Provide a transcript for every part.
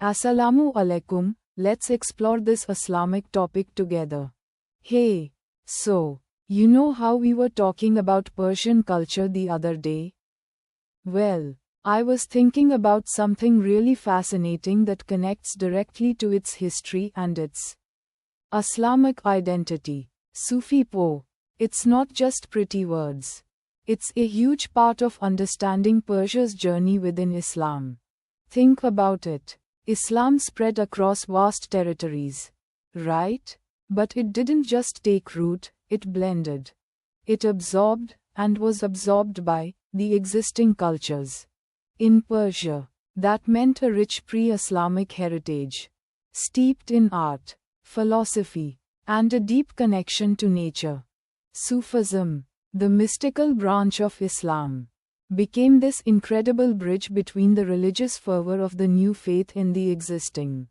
Assalamu alaikum, let's explore this Islamic topic together. Hey, so, you know how we were talking about Persian culture the other day? Well, I was thinking about something really fascinating that connects directly to its history and its Islamic identity. Sufi po. It's not just pretty words. It's a huge part of understanding Persia's journey within Islam. Think about it. Islam spread across vast territories. Right? But it didn't just take root, it blended. It absorbed, and was absorbed by, the existing cultures. In Persia, that meant a rich pre-Islamic heritage, steeped in art, philosophy, and a deep connection to nature. Sufism, the mystical branch of Islam, became this incredible bridge between the religious fervor of the new faith and the existing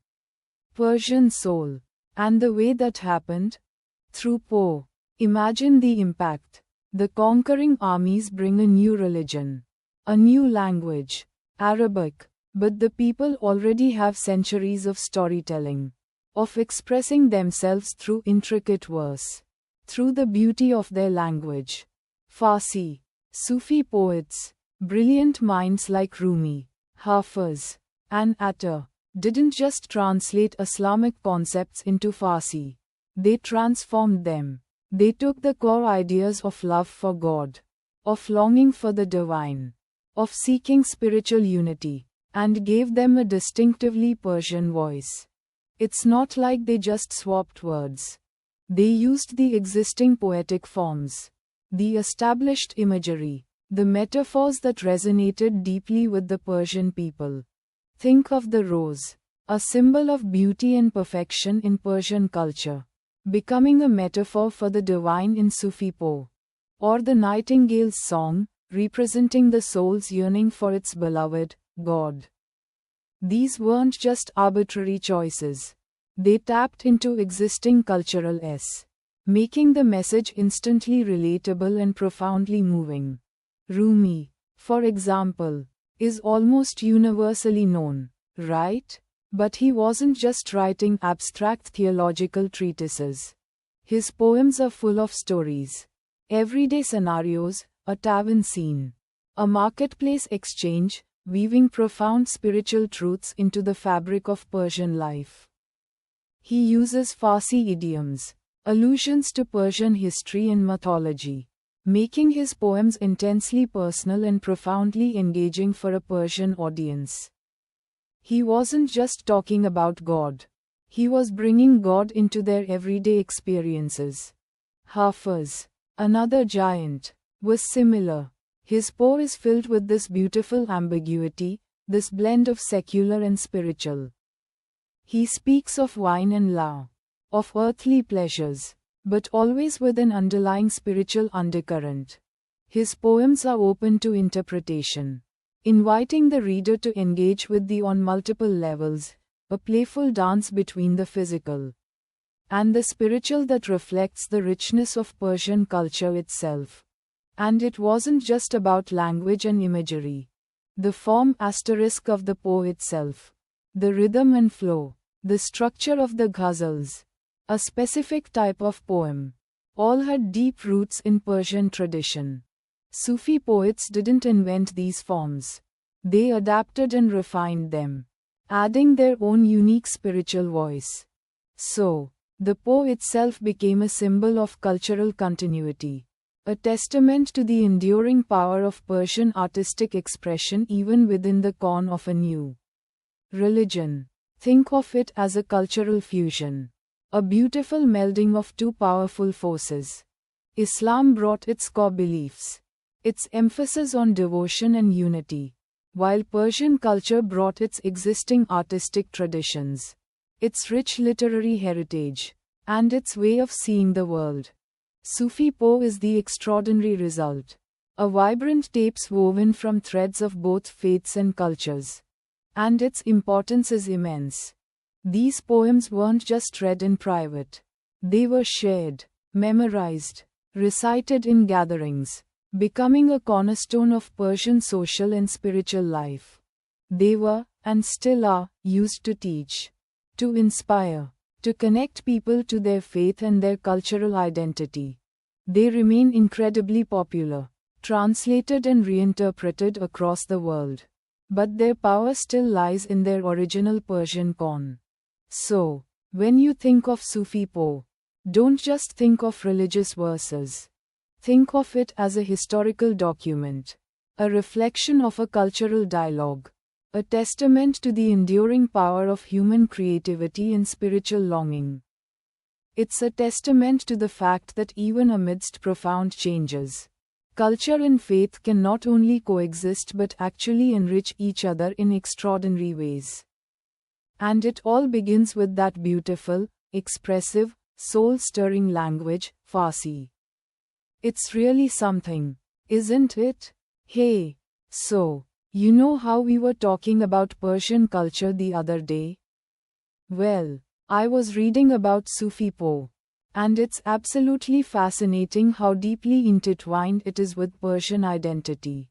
Persian soul. And the way that happened? Through Po. Imagine the impact. The conquering armies bring a new religion, a new language, Arabic, but the people already have centuries of storytelling, of expressing themselves through intricate verse, through the beauty of their language. Farsi, Sufi poets, brilliant minds like Rumi, Hafiz, and Attar, didn't just translate Islamic concepts into Farsi. They transformed them. They took the core ideas of love for God, of longing for the divine, of seeking spiritual unity, and gave them a distinctively Persian voice. It's not like they just swapped words. They used the existing poetic forms, the established imagery, the metaphors that resonated deeply with the Persian people. Think of the rose, a symbol of beauty and perfection in Persian culture, becoming a metaphor for the divine in Sufi po. Or the nightingale's song, representing the soul's yearning for its beloved, God. These weren't just arbitrary choices. They tapped into existing cultural making the message instantly relatable and profoundly moving. Rumi, for example, is almost universally known, right? But he wasn't just writing abstract theological treatises. His poems are full of stories, everyday scenarios, a tavern scene, a marketplace exchange, weaving profound spiritual truths into the fabric of Persian life. He uses Farsi idioms, allusions to Persian history and mythology, making his poems intensely personal and profoundly engaging for a Persian audience. He wasn't just talking about God. He was bringing God into their everyday experiences. Hafiz, another giant, was similar. His poem is filled with this beautiful ambiguity, this blend of secular and spiritual. He speaks of wine and love, of earthly pleasures, but always with an underlying spiritual undercurrent. His poems are open to interpretation, inviting the reader to engage with them on multiple levels, a playful dance between the physical and the spiritual that reflects the richness of Persian culture itself. And it wasn't just about language and imagery. The form asterisk of the poem itself, the rhythm and flow, the structure of the ghazals, a specific type of poem, all had deep roots in Persian tradition. Sufi poets didn't invent these forms. They adapted and refined them, adding their own unique spiritual voice. So, the poem itself became a symbol of cultural continuity, a testament to the enduring power of Persian artistic expression even within the dawn of a new religion. Think of it as a cultural fusion, a beautiful melding of two powerful forces. Islam brought its core beliefs, its emphasis on devotion and unity, while Persian culture brought its existing artistic traditions, its rich literary heritage, and its way of seeing the world. Sufi po is the extraordinary result, a vibrant tapes woven from threads of both faiths and cultures. And its importance is immense. These poems weren't just read in private. They were shared, memorized, recited in gatherings, becoming a cornerstone of Persian social and spiritual life. They were, and still are, used to teach, to inspire, to connect people to their faith and their cultural identity. They remain incredibly popular, translated and reinterpreted across the world. But their power still lies in their original Persian corn. So, when you think of Sufi poem, don't just think of religious verses. Think of it as a historical document, a reflection of a cultural dialogue, a testament to the enduring power of human creativity and spiritual longing. It's a testament to the fact that even amidst profound changes, culture and faith can not only coexist but actually enrich each other in extraordinary ways. And it all begins with that beautiful, expressive, soul-stirring language, Farsi. It's really something, isn't it? Hey, so, you know how we were talking about Persian culture the other day? Well, I was reading about Sufi poem, and it's absolutely fascinating how deeply intertwined it is with Persian identity.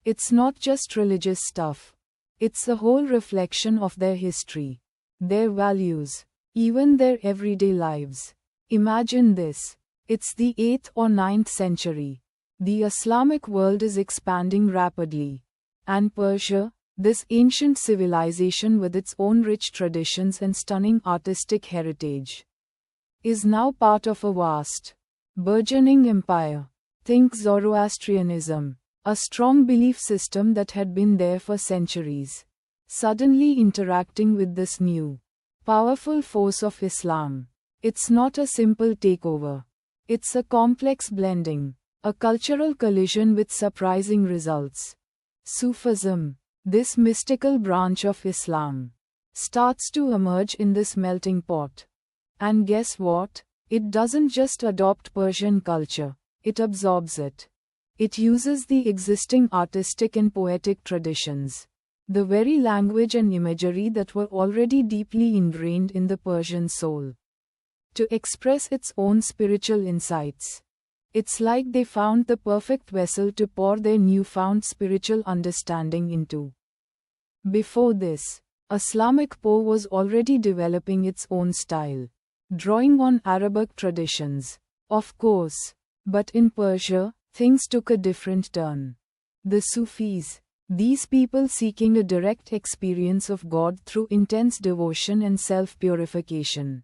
It's not just religious stuff. It's a whole reflection of their history, their values, even their everyday lives. Imagine this. It's the 8th or 9th century. The Islamic world is expanding rapidly. And Persia, this ancient civilization with its own rich traditions and stunning artistic heritage, is now part of a vast, burgeoning empire. Think Zoroastrianism, a strong belief system that had been there for centuries, suddenly interacting with this new, powerful force of Islam. It's not a simple takeover. It's a complex blending, a cultural collision with surprising results. Sufism, this mystical branch of Islam, starts to emerge in this melting pot. And guess what? It doesn't just adopt Persian culture, it absorbs it. It uses the existing artistic and poetic traditions, the very language and imagery that were already deeply ingrained in the Persian soul, to express its own spiritual insights. It's like they found the perfect vessel to pour their newfound spiritual understanding into. Before this, Islamic poem was already developing its own style, drawing on Arabic traditions, of course. But in Persia, things took a different turn. The Sufis, these people seeking a direct experience of God through intense devotion and self-purification,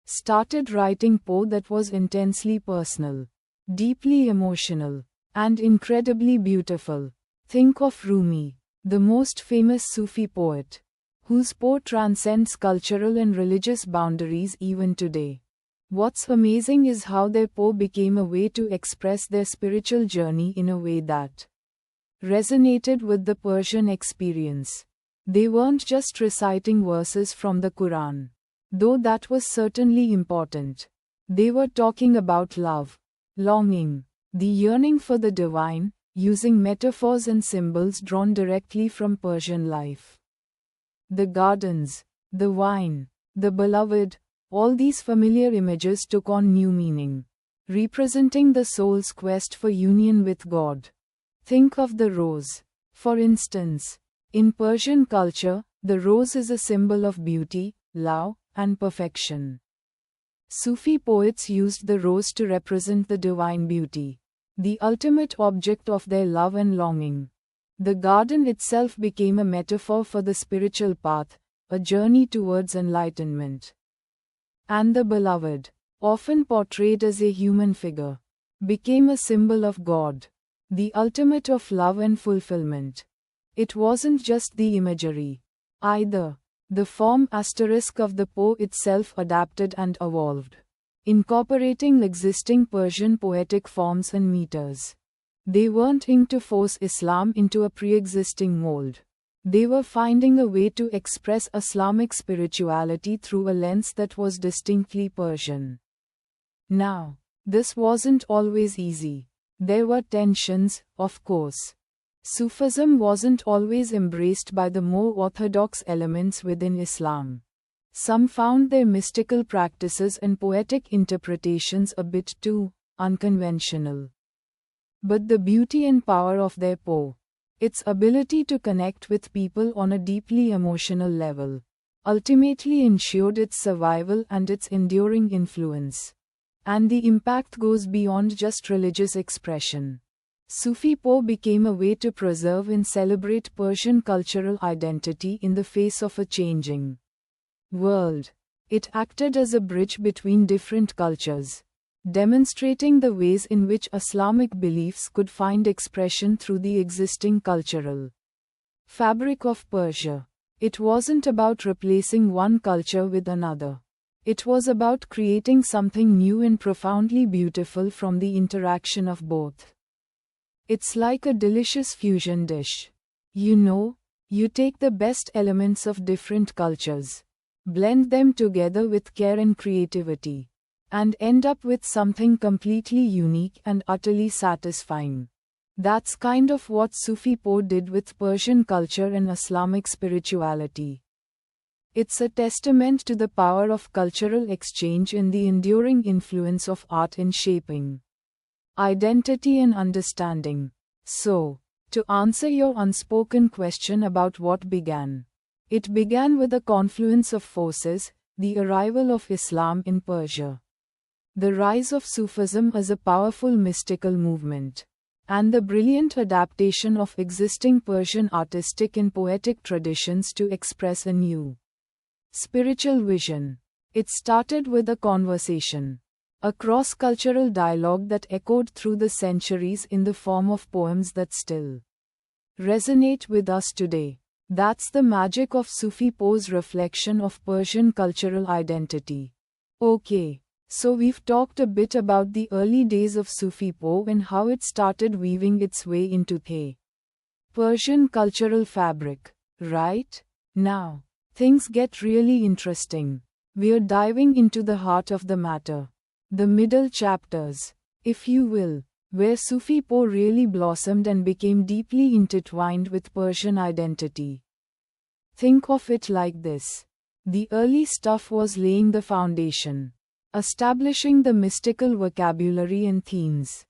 started writing poem that was intensely personal, deeply emotional, and incredibly beautiful. Think of Rumi, the most famous Sufi poet, whose poem transcends cultural and religious boundaries even today. What's amazing is how their poem became a way to express their spiritual journey in a way that resonated with the Persian experience. They weren't just reciting verses from the Quran, though that was certainly important. They were talking about love, longing, the yearning for the divine, using metaphors and symbols drawn directly from Persian life. The gardens, the wine, the beloved, all these familiar images took on new meaning, representing the soul's quest for union with God. Think of the rose. For instance, in Persian culture, the rose is a symbol of beauty, love, and perfection. Sufi poets used the rose to represent the divine beauty, the ultimate object of their love and longing. The garden itself became a metaphor for the spiritual path, a journey towards enlightenment. And the beloved, often portrayed as a human figure, became a symbol of God, the ultimate of love and fulfillment. It wasn't just the imagery, either. The form asterisk of the poem itself adapted and evolved, incorporating existing Persian poetic forms and meters. They weren't trying to force Islam into a pre-existing mold. They were finding a way to express Islamic spirituality through a lens that was distinctly Persian. Now, this wasn't always easy. There were tensions, of course. Sufism wasn't always embraced by the more orthodox elements within Islam. Some found their mystical practices and poetic interpretations a bit too unconventional. But the beauty and power of their poem, Its ability to connect with people on a deeply emotional level ultimately ensured its survival and its enduring influence. And the impact goes beyond just religious expression. Sufi Po became a way to preserve and celebrate Persian cultural identity in the face of a changing world. It acted as a bridge between different cultures, demonstrating the ways in which Islamic beliefs could find expression through the existing cultural fabric of Persia. It wasn't about replacing one culture with another. It was about creating something new and profoundly beautiful from the interaction of both. It's like a delicious fusion dish. You take the best elements of different cultures, blend them together with care and creativity, and end up with something completely unique and utterly satisfying. That's kind of what Sufi Po did with Persian culture and Islamic spirituality. It's a testament to the power of cultural exchange and the enduring influence of art in shaping identity and understanding. So, to answer your unspoken question about what began, it began with a confluence of forces, the arrival of Islam in Persia, the rise of Sufism as a powerful mystical movement, and the brilliant adaptation of existing Persian artistic and poetic traditions to express a new spiritual vision. It started with a conversation, a cross-cultural dialogue that echoed through the centuries in the form of poems that still resonate with us today. That's the magic of Sufi Po's reflection of Persian cultural identity. Okay, so we've talked a bit about the early days of Sufi Po and how it started weaving its way into the Persian cultural fabric, right? Now, things get really interesting. We're diving into the heart of the matter. The middle chapters, if you will, where Sufi Po really blossomed and became deeply intertwined with Persian identity. Think of it like this. The early stuff was laying the foundation, establishing the mystical vocabulary and themes.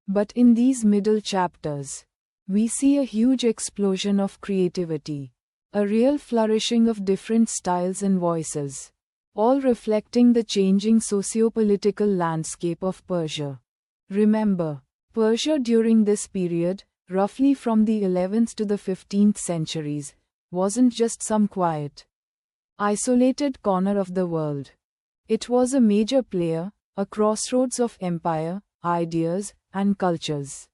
But in these middle chapters, we see a huge explosion of creativity, a real flourishing of different styles and voices, all reflecting the changing socio-political landscape of Persia. Remember, Persia during this period, roughly from the 11th to the 15th centuries, wasn't just some quiet, isolated corner of the world. It was a major player, a crossroads of empire, ideas, and cultures.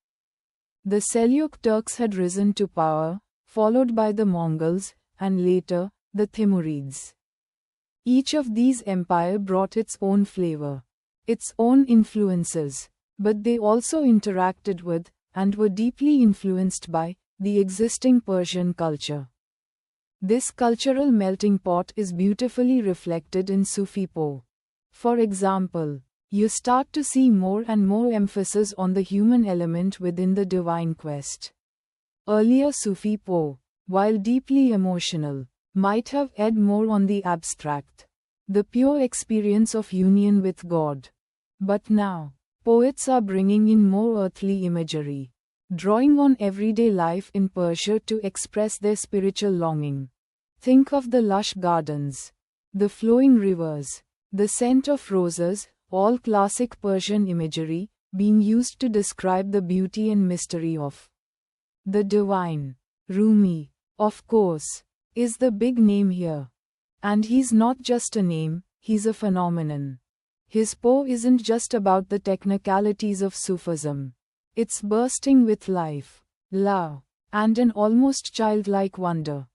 The Seljuk Turks had risen to power, followed by the Mongols, and later, the Timurids. Each of these empires brought its own flavor, its own influences, but they also interacted with, and were deeply influenced by, the existing Persian culture. This cultural melting pot is beautifully reflected in Sufi Po. For example, you start to see more and more emphasis on the human element within the divine quest. Earlier Sufi Po, while deeply emotional, might have erred more on the abstract, the pure experience of union with God. But now, poets are bringing in more earthly imagery, drawing on everyday life in Persia to express their spiritual longing. Think of the lush gardens, the flowing rivers, the scent of roses, all classic Persian imagery, being used to describe the beauty and mystery of the divine. Rumi, of course, is the big name here. And he's not just a name, he's a phenomenon. His Po isn't just about the technicalities of Sufism. It's bursting with life, love, and an almost childlike wonder.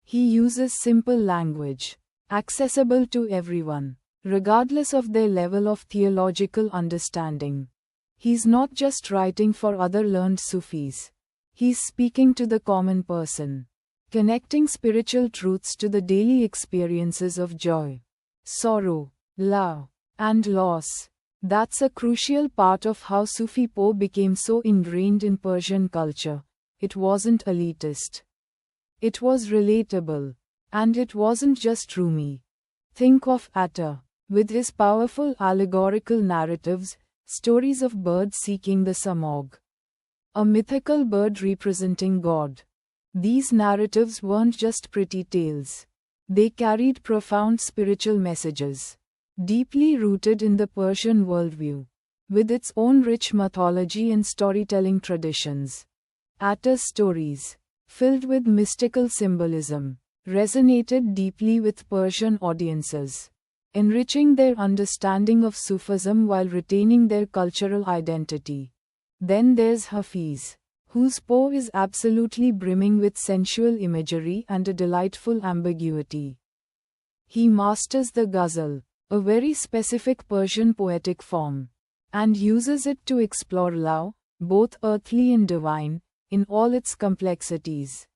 He uses simple language, accessible to everyone, regardless of their level of theological understanding. He's not just writing for other learned Sufis. He's speaking to the common person, connecting spiritual truths to the daily experiences of joy, sorrow, love, and loss. That's a crucial part of how Sufi Po became so ingrained in Persian culture. It wasn't elitist. It was relatable. And it wasn't just Rumi. Think of Atta, with his powerful allegorical narratives, stories of birds seeking the samog, a mythical bird representing God, These narratives weren't just pretty tales. They carried profound spiritual messages, deeply rooted in the Persian worldview, with its own rich mythology and storytelling traditions. Attar's stories, filled with mystical symbolism, resonated deeply with Persian audiences, enriching their understanding of Sufism while retaining their cultural identity. Then there's Hafiz, whose poem is absolutely brimming with sensual imagery and a delightful ambiguity. He masters the ghazal, a very specific Persian poetic form, and uses it to explore love, both earthly and divine, in all its complexities.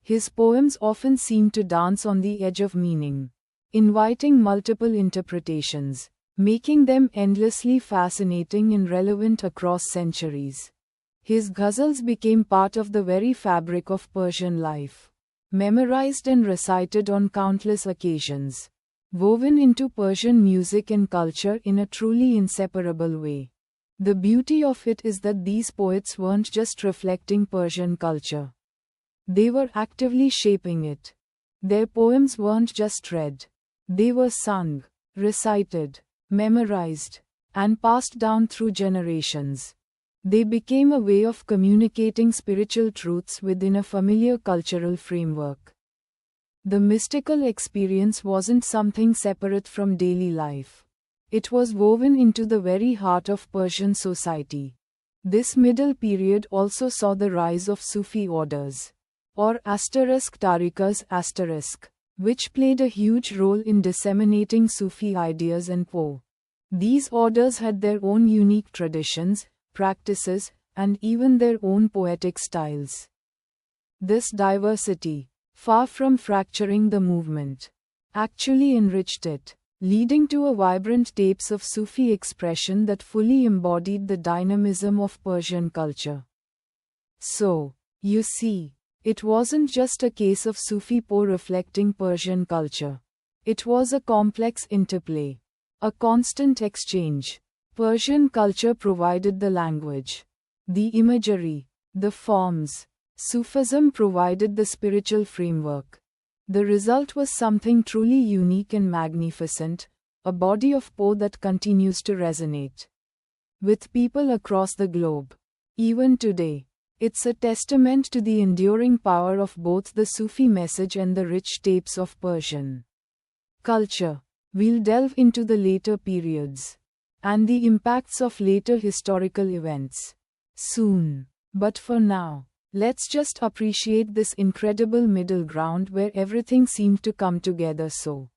His poems often seem to dance on the edge of meaning, inviting multiple interpretations, making them endlessly fascinating and relevant across centuries. His ghazals became part of the very fabric of Persian life, memorized and recited on countless occasions, woven into Persian music and culture in a truly inseparable way. The beauty of it is that these poets weren't just reflecting Persian culture. They were actively shaping it. Their poems weren't just read. They were sung, recited, memorized, and passed down through generations. They became a way of communicating spiritual truths within a familiar cultural framework. The mystical experience wasn't something separate from daily life. It was woven into the very heart of Persian society. This middle period also saw the rise of Sufi orders, or tariqas, which played a huge role in disseminating Sufi ideas and poe. These orders had their own unique traditions, practices, and even their own poetic styles. This diversity, far from fracturing the movement, actually enriched it, leading to a vibrant tapes of Sufi expression that fully embodied the dynamism of Persian culture. So, you see, it wasn't just a case of Sufi poe reflecting Persian culture. It was a complex interplay, a constant exchange. Persian culture provided the language, the imagery, the forms. Sufism provided the spiritual framework. The result was something truly unique and magnificent, a body of poe that continues to resonate with people across the globe. Even today, it's a testament to the enduring power of both the Sufi message and the rich tapes of Persian culture. We'll delve into the later periods and the impacts of later historical events soon. But for now, let's just appreciate this incredible middle ground where everything seemed to come together so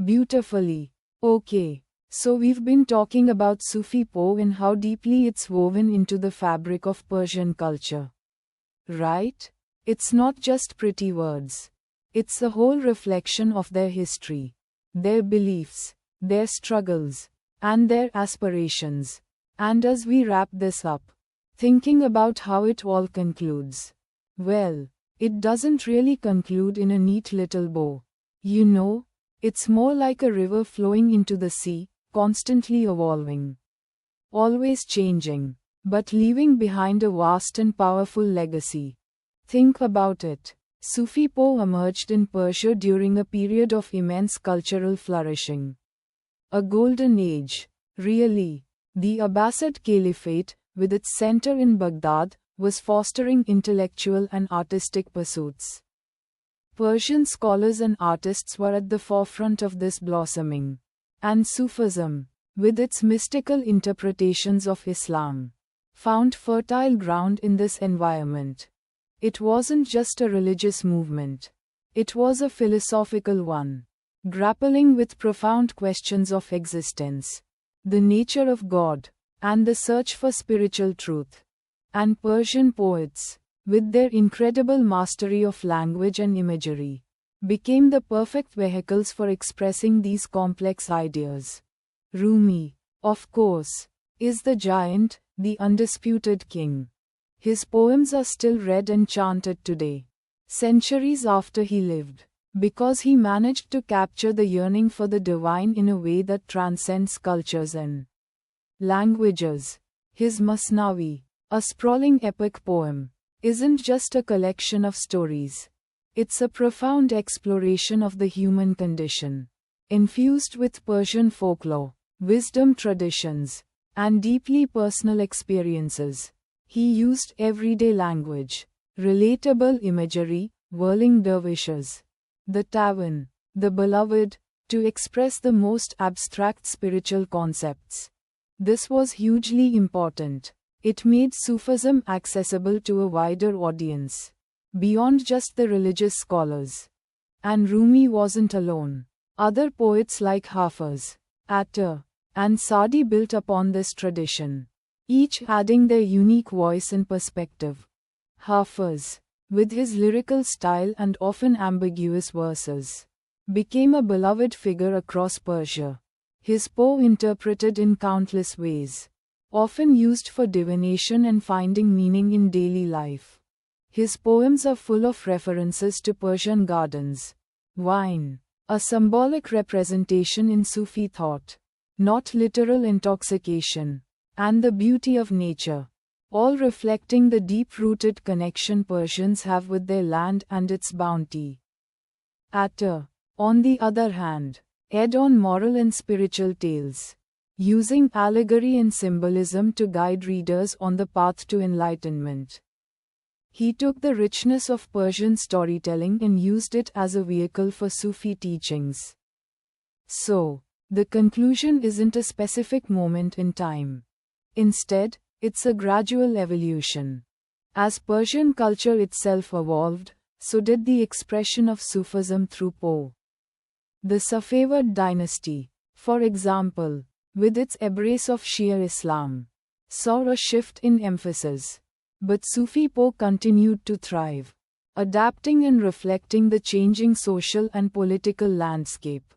beautifully. Okay, so we've been talking about Sufi poe and how deeply it's woven into the fabric of Persian culture. Right? It's not just pretty words. It's a whole reflection of their history, their beliefs, their struggles, and their aspirations. And as we wrap this up, thinking about how it all concludes, well, it doesn't really conclude in a neat little bow. You know, it's more like a river flowing into the sea, constantly evolving, always changing, but leaving behind a vast and powerful legacy. Think about it. Sufi poe emerged in Persia during a period of immense cultural flourishing. A golden age, really. The Abbasid Caliphate, with its center in Baghdad, was fostering intellectual and artistic pursuits. Persian scholars and artists were at the forefront of this blossoming. And Sufism, with its mystical interpretations of Islam, found fertile ground in this environment. It wasn't just a religious movement. It was a philosophical one, grappling with profound questions of existence, the nature of God, and the search for spiritual truth. And Persian poets, with their incredible mastery of language and imagery, became the perfect vehicles for expressing these complex ideas. Rumi, of course, is the giant, the undisputed king. His poems are still read and chanted today, centuries after he lived, because he managed to capture the yearning for the divine in a way that transcends cultures and languages. His Masnavi, a sprawling epic poem, isn't just a collection of stories. It's a profound exploration of the human condition, infused with Persian folklore, wisdom traditions, and deeply personal experiences. He used everyday language, relatable imagery, whirling dervishes, the tavern, the beloved, to express the most abstract spiritual concepts. This was hugely important. It made Sufism accessible to a wider audience, beyond just the religious scholars. And Rumi wasn't alone. Other poets like Hafiz, Attar, and Sadi built upon this tradition, each adding their unique voice and perspective. Hafiz, with his lyrical style and often ambiguous verses, became a beloved figure across Persia. His poem interpreted in countless ways, often used for divination and finding meaning in daily life. His poems are full of references to Persian gardens, wine, a symbolic representation in Sufi thought, not literal intoxication, and the beauty of nature, all reflecting the deep-rooted connection Persians have with their land and its bounty. Attar, on the other hand, aired on moral and spiritual tales, using allegory and symbolism to guide readers on the path to enlightenment. He took the richness of Persian storytelling and used it as a vehicle for Sufi teachings. So, the conclusion isn't a specific moment in time. Instead, it's a gradual evolution. As Persian culture itself evolved, so did the expression of Sufism through Poe. The Safavid dynasty, for example, with its embrace of Shia Islam, saw a shift in emphasis. But Sufi Poe continued to thrive, adapting and reflecting the changing social and political landscape.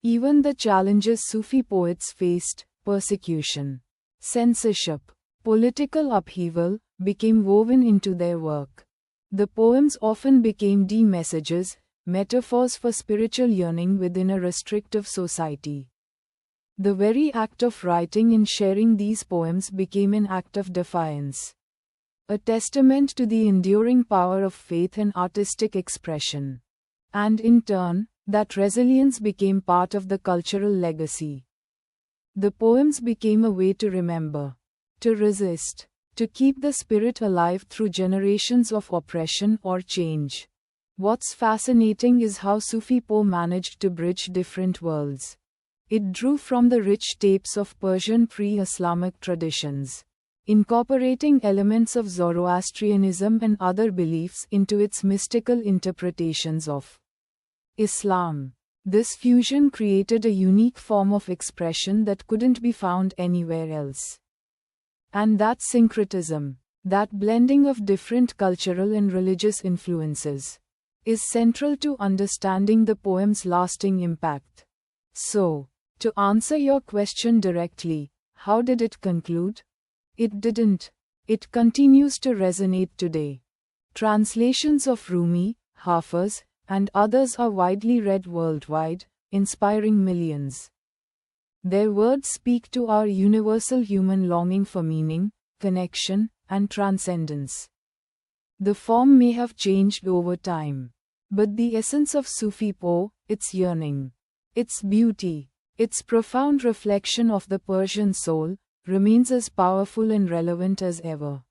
Even the challenges Sufi poets faced, persecution, censorship, political upheaval, became woven into their work. The poems often became messages, metaphors for spiritual yearning within a restrictive society. The very act of writing and sharing these poems became an act of defiance, a testament to the enduring power of faith and artistic expression. And in turn, that resilience became part of the cultural legacy. The poems became a way to remember, to resist, to keep the spirit alive through generations of oppression or change. What's fascinating is how Sufi Poe managed to bridge different worlds. It drew from the rich tapes of Persian pre-Islamic traditions, incorporating elements of Zoroastrianism and other beliefs into its mystical interpretations of Islam. This fusion created a unique form of expression that couldn't be found anywhere else. And that syncretism, that blending of different cultural and religious influences, is central to understanding the poem's lasting impact. So, to answer your question directly, how did it conclude? It didn't. It continues to resonate today. Translations of Rumi, Hafiz, and others are widely read worldwide, inspiring millions. Their words speak to our universal human longing for meaning, connection, and transcendence. The form may have changed over time, but the essence of Sufi Poe, its yearning, its beauty, its profound reflection of the Persian soul, remains as powerful and relevant as ever.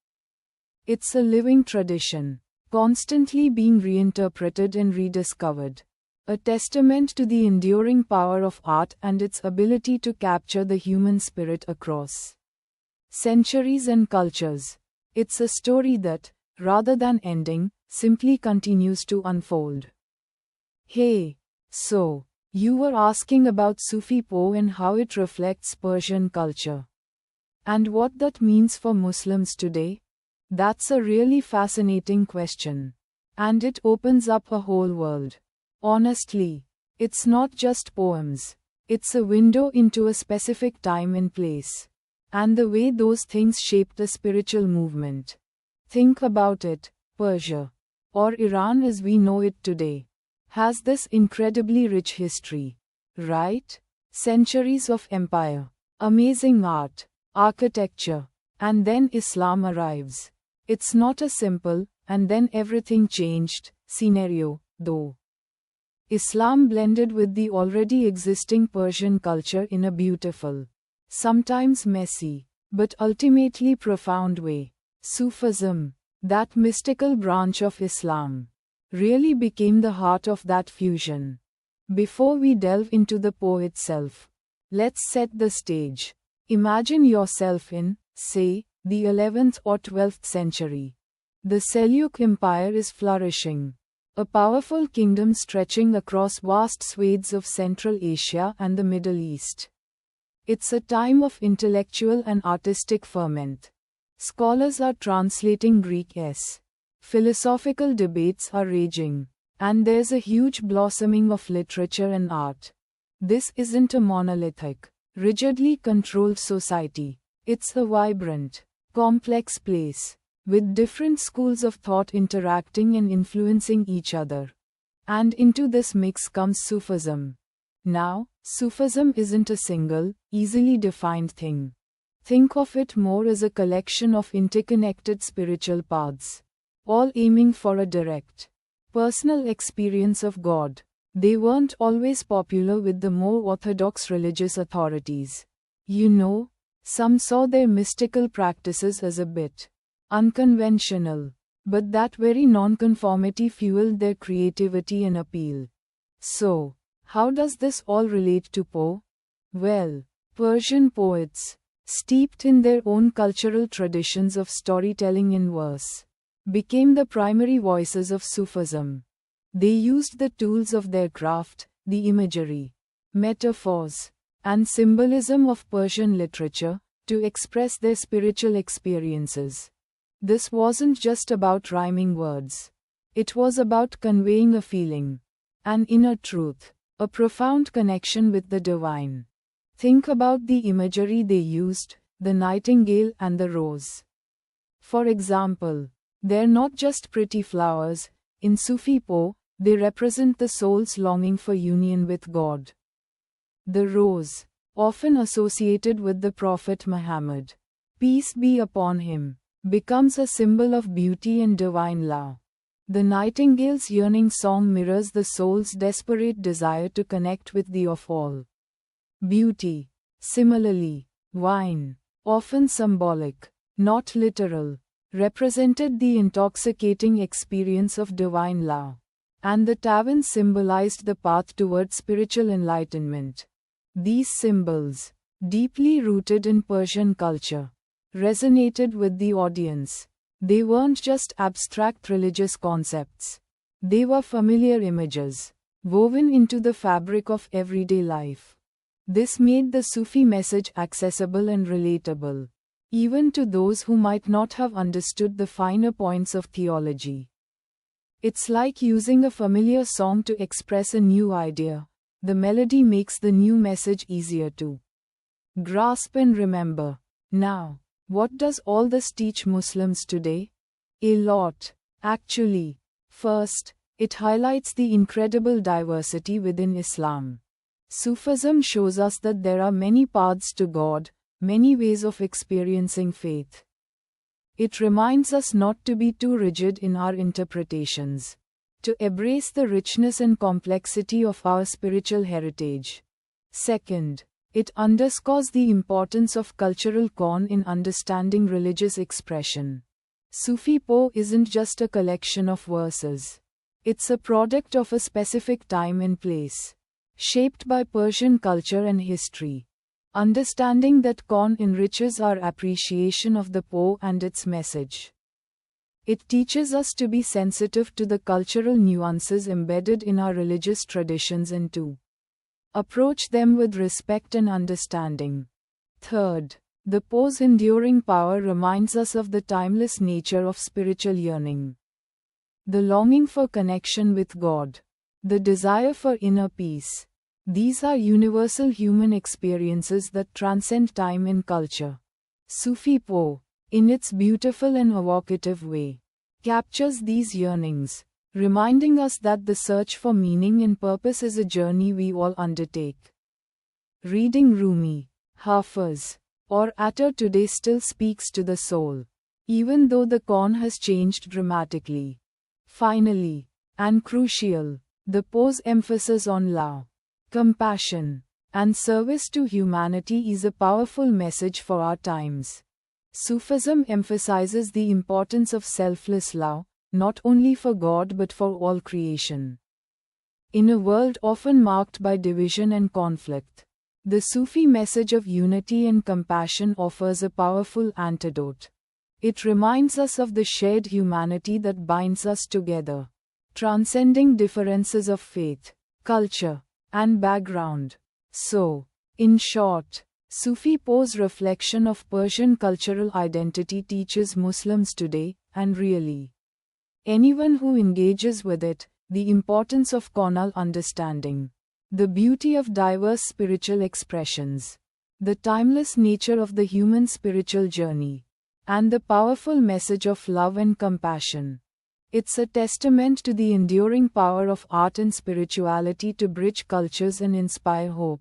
It's a living tradition, constantly being reinterpreted and rediscovered, a testament to the enduring power of art and its ability to capture the human spirit across centuries and cultures. It's a story that, rather than ending, simply continues to unfold. Hey, so, you were asking about Sufi Poe and how it reflects Persian culture, and what that means for Muslims today? That's a really fascinating question. And it opens up a whole world. Honestly, it's not just poems. It's a window into a specific time and place, and the way those things shaped the spiritual movement. Think about it. Persia, or Iran as we know it today, has this incredibly rich history, right? Centuries of empire, amazing art, architecture, and then Islam arrives. It's not a simple, And then everything changed, scenario, though. Islam blended with the already existing Persian culture in a beautiful, sometimes messy, but ultimately profound way. Sufism, that mystical branch of Islam, really became the heart of that fusion. Before we delve into the poem itself, let's set the stage. Imagine yourself in, say, the 11th or 12th century. The Seljuk Empire is flourishing, a powerful kingdom stretching across vast swathes of Central Asia and the Middle East. It's a time of intellectual and artistic ferment. Scholars are translating Greek-s. Philosophical debates are raging, and there's a huge blossoming of literature and art. This isn't a monolithic, rigidly controlled society. It's a vibrant, complex place, with different schools of thought interacting and influencing each other. And into this mix comes Sufism. Now, Sufism isn't a single, easily defined thing. Think of it more as a collection of interconnected spiritual paths, all aiming for a direct, personal experience of God. They weren't always popular with the more orthodox religious authorities. Some saw their mystical practices as a bit unconventional, but that very nonconformity fueled their creativity and appeal. So, how does this all relate to Poe? Well, Persian poets, steeped in their own cultural traditions of storytelling in verse, became the primary voices of Sufism. They used the tools of their craft, the imagery, metaphors, and symbolism of Persian literature, to express their spiritual experiences. This wasn't just about rhyming words. It was about conveying a feeling, an inner truth, a profound connection with the divine. Think about the imagery they used, the nightingale and the rose. For example, they're not just pretty flowers. In Sufi Poe, they represent the soul's longing for union with God. The rose, often associated with the Prophet Muhammad, peace be upon him, becomes a symbol of beauty and divine love. The nightingale's yearning song mirrors the soul's desperate desire to connect with the of all beauty. Similarly, wine, often symbolic, not literal, represented the intoxicating experience of divine love, and the tavern symbolized the path toward spiritual enlightenment. These symbols, deeply rooted in Persian culture, resonated with the audience. They weren't just abstract religious concepts. They were familiar images, woven into the fabric of everyday life. This made the Sufi message accessible and relatable, even to those who might not have understood the finer points of theology. It's like using a familiar song to express a new idea. The melody makes the new message easier to grasp and remember. Now, what does all this teach Muslims today? A lot, actually. First, it highlights the incredible diversity within Islam. Sufism shows us that there are many paths to God, many ways of experiencing faith. It reminds us not to be too rigid in our interpretations, to embrace the richness and complexity of our spiritual heritage. Second, it underscores the importance of cultural con in understanding religious expression. Sufi Poe isn't just a collection of verses. It's a product of a specific time and place, shaped by Persian culture and history. Understanding that con enriches our appreciation of the Poe and its message. It teaches us to be sensitive to the cultural nuances embedded in our religious traditions and to approach them with respect and understanding. Third, the Poe's enduring power reminds us of the timeless nature of spiritual yearning. The longing for connection with God, the desire for inner peace. These are universal human experiences that transcend time and culture. Sufi Poe, in its beautiful and evocative way, captures these yearnings, reminding us that the search for meaning and purpose is a journey we all undertake. Reading Rumi, Hafiz, or Attar today still speaks to the soul. even though the corn has changed dramatically. Finally, and crucial, the poe's emphasis on love, compassion, and service to humanity is a powerful message for our times. Sufism emphasizes the importance of selfless love, not only for God but for all creation. In a world often marked by division and conflict, the Sufi message of unity and compassion offers a powerful antidote. It reminds us of the shared humanity that binds us together, transcending differences of faith, culture, and background. So, in short, Sufi poe's reflection of Persian cultural identity teaches Muslims today, and really anyone who engages with it, the importance of communal understanding, the beauty of diverse spiritual expressions, the timeless nature of the human spiritual journey, and the powerful message of love and compassion. It's a testament to the enduring power of art and spirituality to bridge cultures and inspire hope.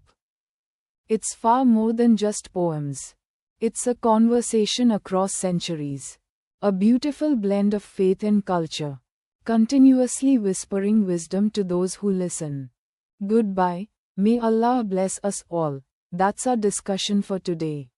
It's far more than just poems. It's a conversation across centuries. A beautiful blend of faith and culture, continuously whispering wisdom to those who listen. Goodbye, may Allah bless us all. That's our discussion for today.